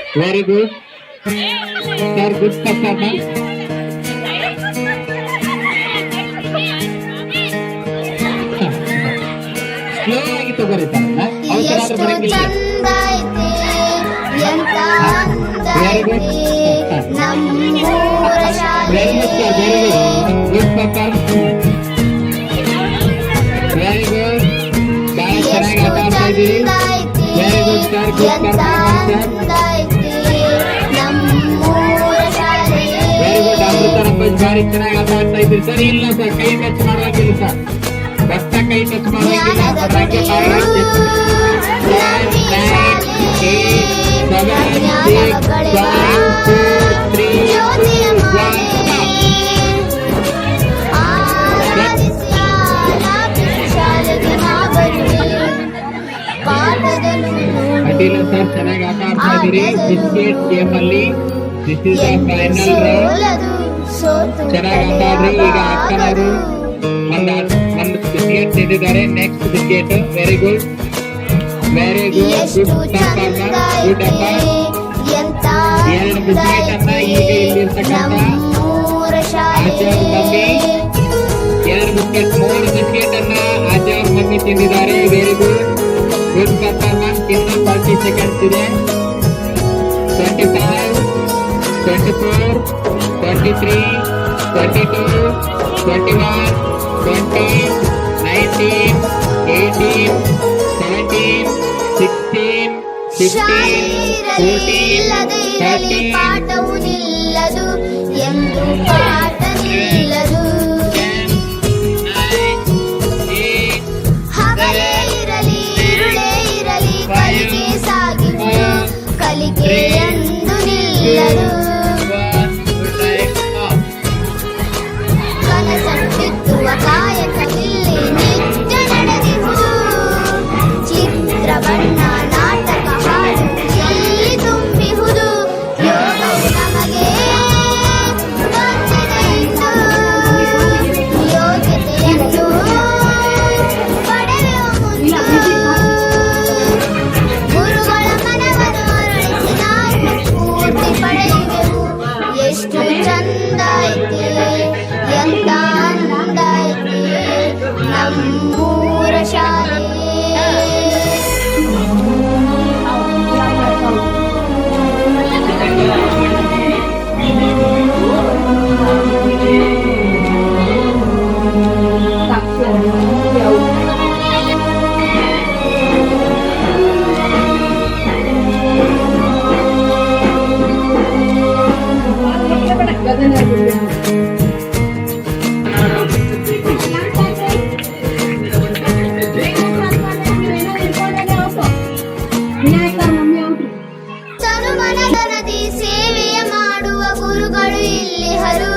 Very good. Sir, good performance. Slow ಆಗಿ ತಗೋರಿತಾರಲ್ಲ ಎಷ್ಟು ಚಂದ ಐತೆ ಎಂತ ಅಂದ ಐತೆ ನಮ್ಮೂರ ಶಾಲೆ ಗುಡ್ ಪರ್ಫಾರ್ಮೆನ್ಸ್ ವೆರಿ ಗುಡ್ ಬಹಳ ಚೆನ್ನಾಗಿ ಆಟ ಆಡ್ತಾ ಇದ್ದೀರಿ very good sir good performance ನಮ್ಮೂರ ಶಾಲೆ ವೆರಿ ಗುಡ್ ಅಮೃತರಪ್ಪ ಭಾರಿ ಚೆನ್ನಾಗಿ ಆಟ ಆಡ್ತಾ ಇದ್ದೀರಿ ಸರ್ ಇಲ್ಲ ಸರ್ ಕೈ ಟಚ್ ಮಾಡುವಾಗಿಲ್ಲ ಸರ್ ಭತ್ತ ಕೈ ಟಚ್ ಮಾಡುವಾಗಿಲ್ಲ ಅದಕ್ಕೆ ಅಡ್ಡಿಲ್ಲ ಸರ್ ಚೆನ್ನಾಗಿ ಆಟ ಆಡ್ತಾ ಇದ್ದೀರಿ ಬಿಸ್ಕೆಟ್ ಗೇಮ್ ಅಲ್ಲಿ this is the final round ಚೆನ್ನಾಗಿ ಆಟ ಆಡ್ರಿ ಈಗ ಅಕ್ಕನವರು ಒಂದು ಬಿಸ್ಕೆಟ್ ತಿಂದಿದ್ದಾರೆ next biscuit very good good performance good ಅಪ್ಪ ಎರಡು ಬಿಸ್ಕೆಟ್ ಅನ್ನ ಈಗ ಇಲ್ಲಿರ್ತಕ್ಕಂಥ ಆಚೆ ಅವ್ರ ಮಮ್ಮಿ ಎರಡು ಬಿಸ್ಕೆಟ್ ಮೂರು ಬಿಸ್ಕೆಟ್ ಅನ್ನ ಆಚೆ ಅವ್ರ ಮಮ್ಮಿ ತಿಂದಿದ್ದಾರೆ ವೆರಿ ಗುಡ್ ಗುಡ್ ಪರ್ಫಾರ್ಮೆನ್ಸ್ ಇನ್ನು 30 ಸೆಕೆಂಡ್ಸ್ ಇದೆ 25 24 23 22 21 20 19 18 17 16 15 14 ಪಾಠವು ನಿಲ್ಲದು ಎಂದು ಪಾಠ ನಿಲ್ಲದು ಹಗಲೇ ಇರಲಿ ಇರುಳೇ ಇರಲಿ ಕಲಿಕೆ ಸಾಗಿತು ಕಲಿಕೆ ಎಂದು ನಿಲ್ಲದು ಕನಸನ್ನು ಬಿತ್ತುವ ಕಾಯಕವಿಲ್ಲಿ ನಿತ್ಯ ನಡೆದಿರುವುದು ಚಿತ್ರ ಬಣ್ಣ ನಾಟಕ ಹಾಡು ಇಲ್ಲಿ ತುಂಬಿಹುದು ಯೋಗವು ನಮಗೆ ಬಂದಿದೆಯೆಂದು ಯೋಗ್ಯತೆಯನ್ನು ಪಡೆಯುವ ಮುಂದು ಗುರುಗಳ ಮನವನ್ನು ಅರಳಿಸಿ ನಾವು ಸ್ಫೂರ್ತಿ ಪಡೆಯುವೆವು ಎಷ್ಟು ಚಂದ ಐತೆ ಎಂತ ಅಂದ ಐತೆ ನಮ್ಮೂರ ಶಾಲೆ ತನುಮನದ ನದಿ ಸೇವೆಯ ಮಾಡುವ ಗುರುಗಳು ಇಲ್ಲಿ ಹರು